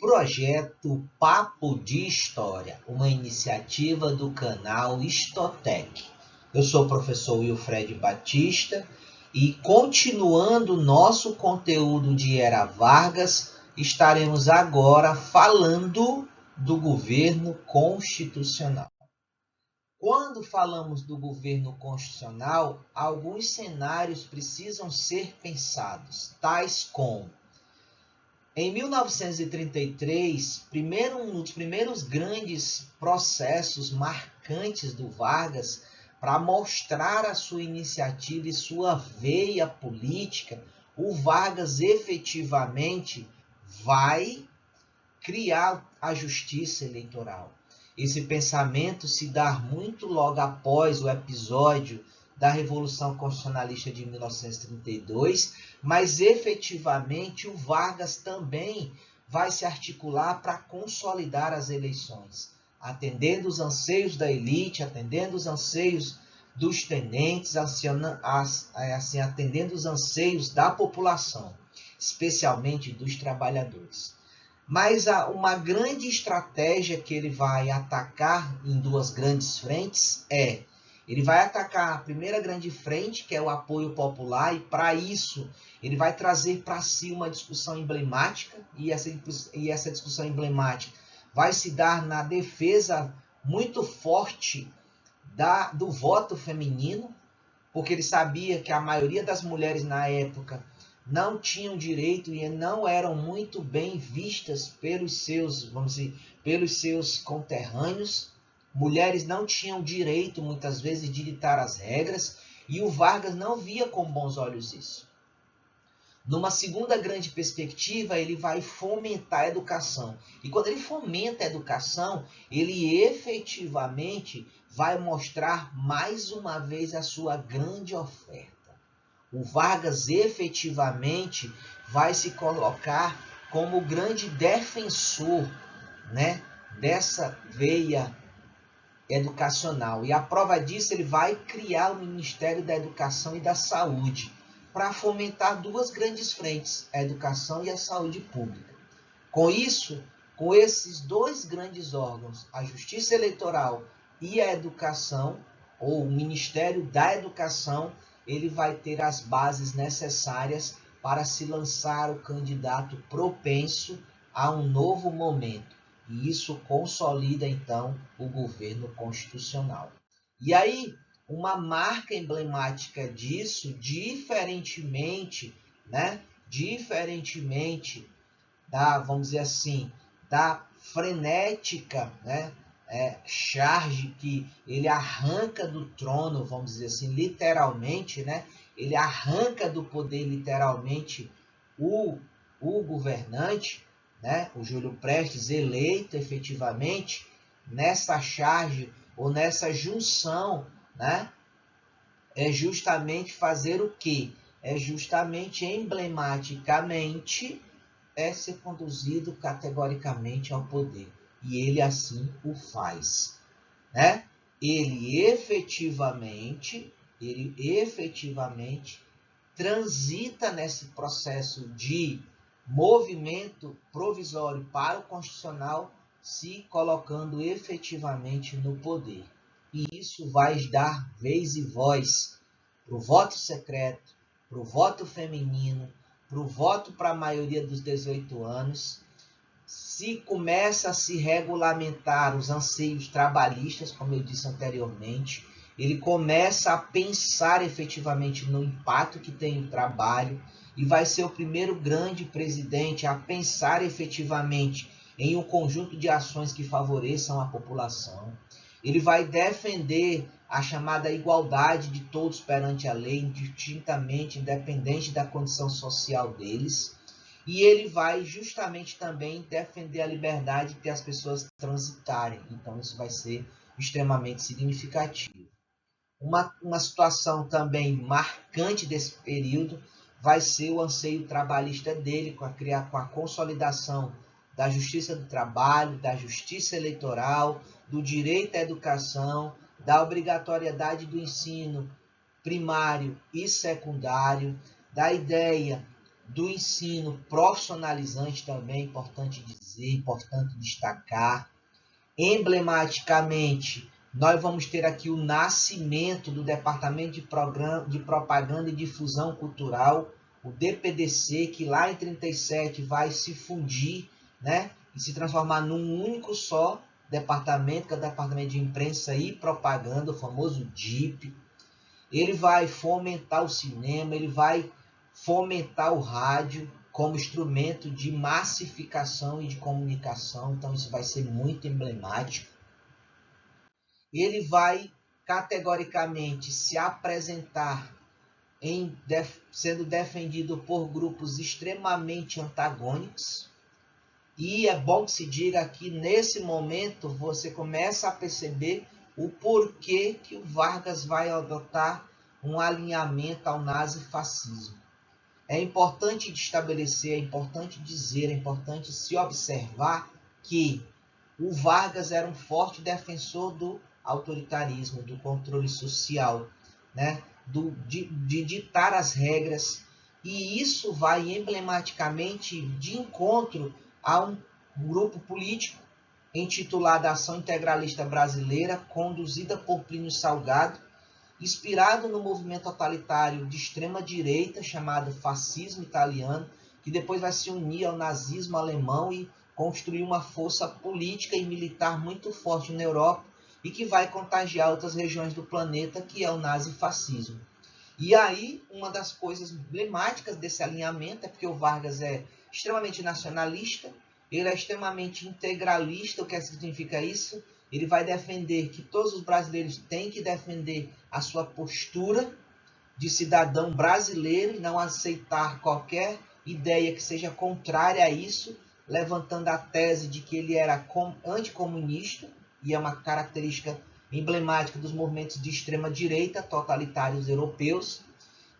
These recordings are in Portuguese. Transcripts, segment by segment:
Projeto Papo de História, uma iniciativa do canal Histotec. Eu sou o professor Wilfred Batista e, continuando nosso conteúdo de Era Vargas, estaremos agora falando do governo constitucional. Quando falamos do governo constitucional, alguns cenários precisam ser pensados, tais como: em 1933, um dos primeiros grandes processos marcantes do Vargas para mostrar a sua iniciativa e sua veia política, o Vargas efetivamente vai criar a justiça eleitoral. Esse pensamento se dá muito logo após o episódio da Revolução Constitucionalista de 1932, mas efetivamente o Vargas também vai se articular para consolidar as eleições, atendendo os anseios da elite, atendendo os anseios dos tenentes, atendendo os anseios da população, especialmente dos trabalhadores. Mas uma grande estratégia que ele vai atacar em duas grandes frentes ele vai atacar a primeira grande frente, que é o apoio popular, e para isso ele vai trazer para si uma discussão emblemática, e essa discussão emblemática vai se dar na defesa muito forte do voto feminino, porque ele sabia que a maioria das mulheres na época não tinham direito e não eram muito bem vistas pelos seus conterrâneos. Mulheres não tinham direito, muitas vezes, de ditar as regras, e o Vargas não via com bons olhos isso. Numa segunda grande perspectiva, ele vai fomentar a educação. E quando ele fomenta a educação, ele efetivamente vai mostrar mais uma vez a sua grande oferta. O Vargas efetivamente vai se colocar como o grande defensor, né, dessa veia educacional. E a prova disso, ele vai criar o Ministério da Educação e da Saúde para fomentar duas grandes frentes, a educação e a saúde pública. Com isso, com esses dois grandes órgãos, a Justiça Eleitoral e a Educação, ou o Ministério da Educação, ele vai ter as bases necessárias para se lançar o candidato propenso a um novo momento. E isso consolida, então, o governo constitucional. E aí, uma marca emblemática disso, diferentemente da, vamos dizer assim, da frenética, charge que ele arranca do trono, vamos dizer assim, literalmente, ele arranca do poder literalmente o governante, o Júlio Prestes, eleito efetivamente, nessa charge ou nessa junção, é justamente fazer o quê? É justamente emblematicamente ser conduzido categoricamente ao poder. E ele assim o faz. Ele efetivamente transita nesse processo de movimento provisório para o constitucional, se colocando efetivamente no poder. E isso vai dar vez e voz para o voto secreto, para o voto feminino, para o voto para a maioria dos 18 anos. Se começa a se regulamentar os anseios trabalhistas, como eu disse anteriormente, ele começa a pensar efetivamente no impacto que tem o trabalho e vai ser o primeiro grande presidente a pensar efetivamente em um conjunto de ações que favoreçam a população. Ele vai defender a chamada igualdade de todos perante a lei, indistintamente, independente da condição social deles. E ele vai justamente também defender a liberdade de as pessoas transitarem. Então isso vai ser extremamente significativo. Uma situação também marcante desse período vai ser o anseio trabalhista dele com a consolidação da justiça do trabalho, da justiça eleitoral, do direito à educação, da obrigatoriedade do ensino primário e secundário, da ideia do ensino profissionalizante também, importante dizer, importante destacar. Emblematicamente, nós vamos ter aqui o nascimento do Departamento de Propaganda e Difusão Cultural, o DPDC, que lá em 37 vai se fundir, né, e se transformar num único só departamento, que é o Departamento de Imprensa e Propaganda, o famoso DIP. Ele vai fomentar o cinema, ele vai fomentar o rádio como instrumento de massificação e de comunicação, então isso vai ser muito emblemático. Ele vai categoricamente se apresentar sendo defendido por grupos extremamente antagônicos, e é bom que se diga que nesse momento você começa a perceber o porquê que o Vargas vai adotar um alinhamento ao nazifascismo. É importante estabelecer, é importante dizer, é importante se observar que o Vargas era um forte defensor do autoritarismo, do controle social, né? de ditar as regras, e isso vai emblematicamente de encontro a um grupo político intitulado Ação Integralista Brasileira, conduzida por Plínio Salgado, inspirado no movimento totalitário de extrema-direita chamado fascismo italiano, que depois vai se unir ao nazismo alemão e construir uma força política e militar muito forte na Europa e que vai contagiar outras regiões do planeta, que é o nazifascismo. E aí, uma das coisas emblemáticas desse alinhamento é porque o Vargas é extremamente nacionalista, ele é extremamente integralista. O que significa isso? Ele vai defender que todos os brasileiros têm que defender a sua postura de cidadão brasileiro e não aceitar qualquer ideia que seja contrária a isso, levantando a tese de que ele era anticomunista, e é uma característica emblemática dos movimentos de extrema-direita totalitários europeus.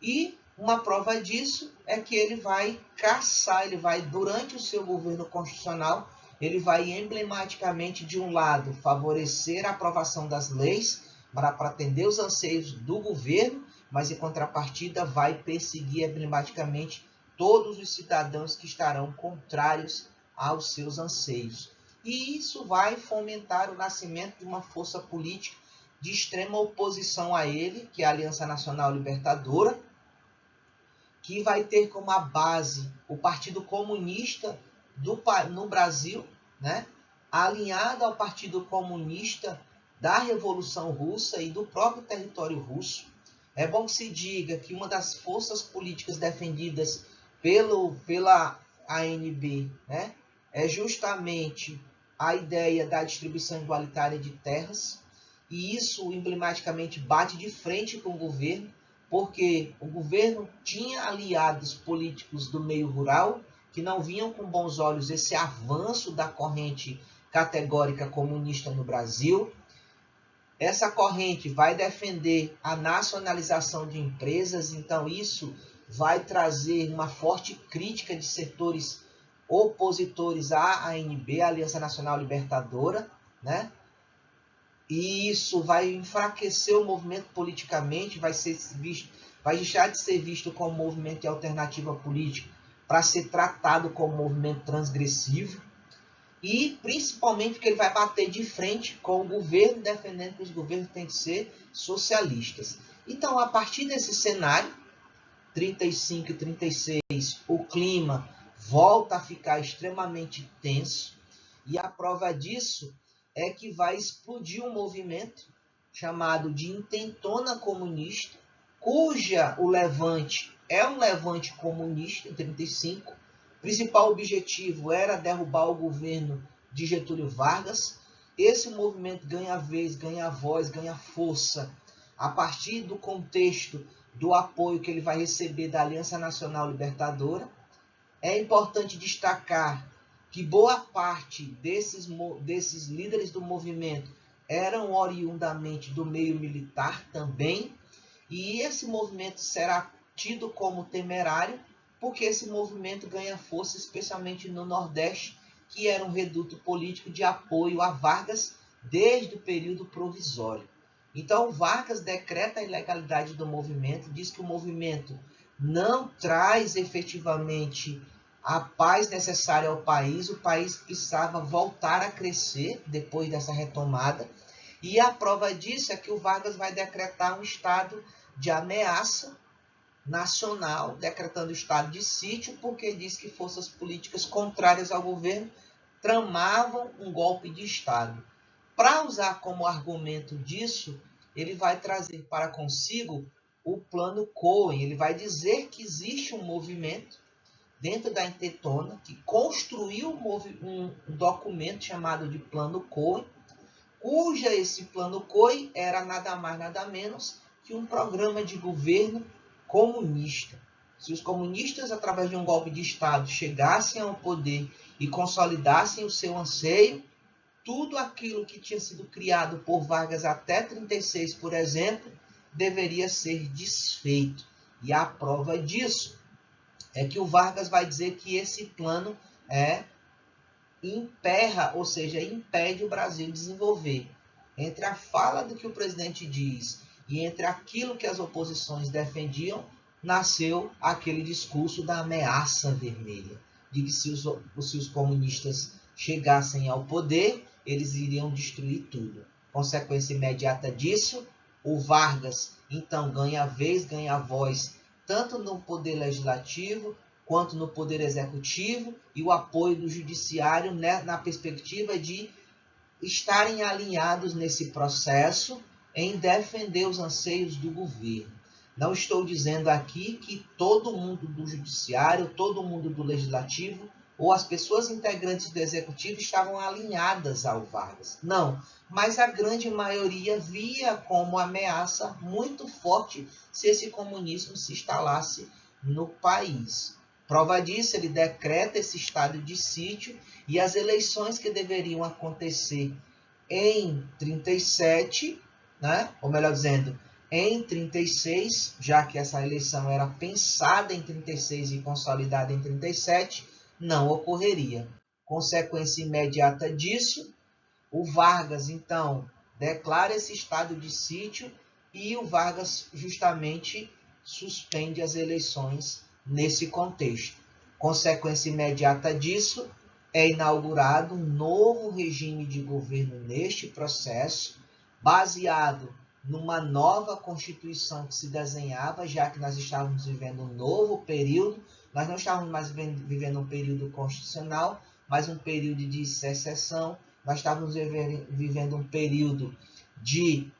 E uma prova disso é que ele vai caçar, durante o seu governo constitucional, ele vai emblematicamente, de um lado, favorecer a aprovação das leis para atender os anseios do governo, mas em contrapartida vai perseguir emblematicamente todos os cidadãos que estarão contrários aos seus anseios. E isso vai fomentar o nascimento de uma força política de extrema oposição a ele, que é a Aliança Nacional Libertadora, que vai ter como a base o Partido Comunista no Brasil, né, alinhado ao Partido Comunista da Revolução Russa e do próprio território russo. É bom que se diga que uma das forças políticas defendidas pela ANB, né, é justamente a ideia da distribuição igualitária de terras, e isso emblematicamente bate de frente com o governo, porque o governo tinha aliados políticos do meio rural que não viam com bons olhos esse avanço da corrente categórica comunista no Brasil. Essa corrente vai defender a nacionalização de empresas, então isso vai trazer uma forte crítica de setores opositores à ANB, a Aliança Nacional Libertadora, né? E isso vai enfraquecer o movimento politicamente, vai deixar de ser visto como movimento de alternativa política para ser tratado como movimento transgressivo, e principalmente porque ele vai bater de frente com o governo, defendendo que os governos têm que ser socialistas. Então, a partir desse cenário, 35 e 36, o clima volta a ficar extremamente tenso, e a prova disso é que vai explodir um movimento chamado de Intentona Comunista, cuja o levante é um levante comunista em 35. O principal objetivo era derrubar o governo de Getúlio Vargas. Esse movimento ganha vez, ganha voz, ganha força a partir do contexto do apoio que ele vai receber da Aliança Nacional Libertadora. É importante destacar que boa parte desses líderes do movimento eram oriundamente do meio militar também, e esse movimento será tido como temerário, porque esse movimento ganha força especialmente no Nordeste, que era um reduto político de apoio a Vargas desde o período provisório. Então Vargas decreta a ilegalidade do movimento, diz que o movimento não traz efetivamente a paz necessária ao país. O país precisava voltar a crescer depois dessa retomada. E a prova disso é que o Vargas vai decretar um estado de ameaça nacional, decretando estado de sítio, porque diz que forças políticas contrárias ao governo tramavam um golpe de Estado. Para usar como argumento disso, ele vai trazer para consigo o plano Cohen. Ele vai dizer que existe um movimento dentro da Intentona que construiu um documento chamado de plano Cohen, cuja esse plano Cohen era nada mais nada menos que um programa de governo comunista. Se os comunistas, através de um golpe de Estado, chegassem ao poder e consolidassem o seu anseio, tudo aquilo que tinha sido criado por Vargas até 1936, por exemplo, deveria ser desfeito. E a prova disso é que o Vargas vai dizer que esse plano emperra, ou seja, impede o Brasil desenvolver. Entre a fala do que o presidente diz e entre aquilo que as oposições defendiam, nasceu aquele discurso da ameaça vermelha, de que se os comunistas chegassem ao poder, eles iriam destruir tudo. Consequência imediata disso, o Vargas então ganha vez, ganha voz, tanto no poder legislativo quanto no poder executivo, e o apoio do judiciário, né, na perspectiva de estarem alinhados nesse processo em defender os anseios do governo. Não estou dizendo aqui que todo mundo do judiciário, todo mundo do legislativo ou as pessoas integrantes do executivo estavam alinhadas ao Vargas. Não, mas a grande maioria via como ameaça muito forte se esse comunismo se instalasse no país. Prova disso, ele decreta esse estado de sítio e as eleições que deveriam acontecer em 1937, né? Ou melhor dizendo, em 1936, já que essa eleição era pensada em 1936 e consolidada em 1937, não ocorreria. Consequência imediata disso, o Vargas, então, declara esse estado de sítio e o Vargas justamente suspende as eleições nesse contexto. Consequência imediata disso, é inaugurado um novo regime de governo neste processo, baseado numa nova Constituição que se desenhava, já que nós estávamos vivendo um novo período. Nós não estávamos mais vivendo um período constitucional, mas um período de secessão. Nós estávamos vivendo um período de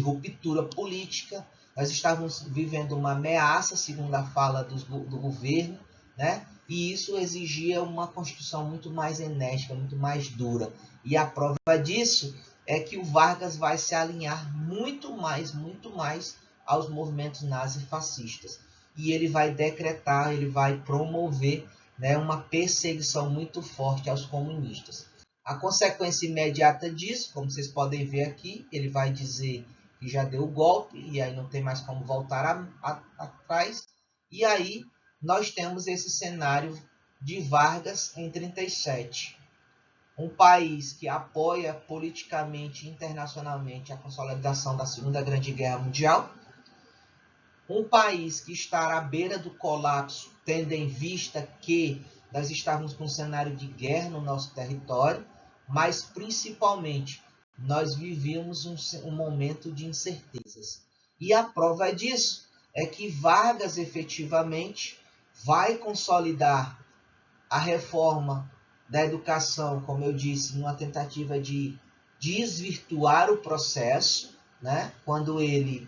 ruptura política. Nós estávamos vivendo uma ameaça, segundo a fala do governo, né? E isso exigia uma Constituição muito mais enérgica, muito mais dura. E a prova disso é que o Vargas vai se alinhar muito mais aos movimentos nazifascistas. E ele vai decretar, ele vai promover, né, uma perseguição muito forte aos comunistas. A consequência imediata disso, como vocês podem ver aqui, ele vai dizer que já deu o golpe e aí não tem mais como voltar atrás. E aí nós temos esse cenário de Vargas em 1937. Um país que apoia politicamente e internacionalmente a consolidação da Segunda Grande Guerra Mundial. Um país que está à beira do colapso, tendo em vista que nós estávamos com um cenário de guerra no nosso território, mas principalmente nós vivíamos um momento de incertezas. E a prova disso é que Vargas efetivamente vai consolidar a reforma da educação, como eu disse, numa tentativa de desvirtuar o processo, né? Quando ele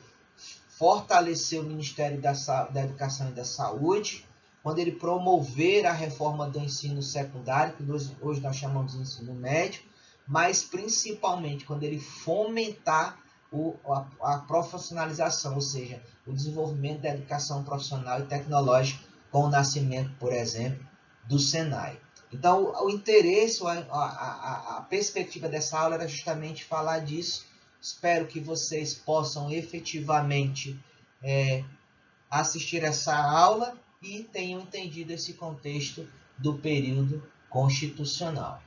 fortaleceu o Ministério da Educação e da Saúde, quando ele promover a reforma do ensino secundário, que hoje nós chamamos de ensino médio, mas principalmente quando ele fomentar a profissionalização, ou seja, o desenvolvimento da educação profissional e tecnológica com o nascimento, por exemplo, do Senai. Então, o interesse, a perspectiva dessa aula era justamente falar disso. Espero que vocês possam efetivamente assistir essa aula e tenham entendido esse contexto do período constitucional.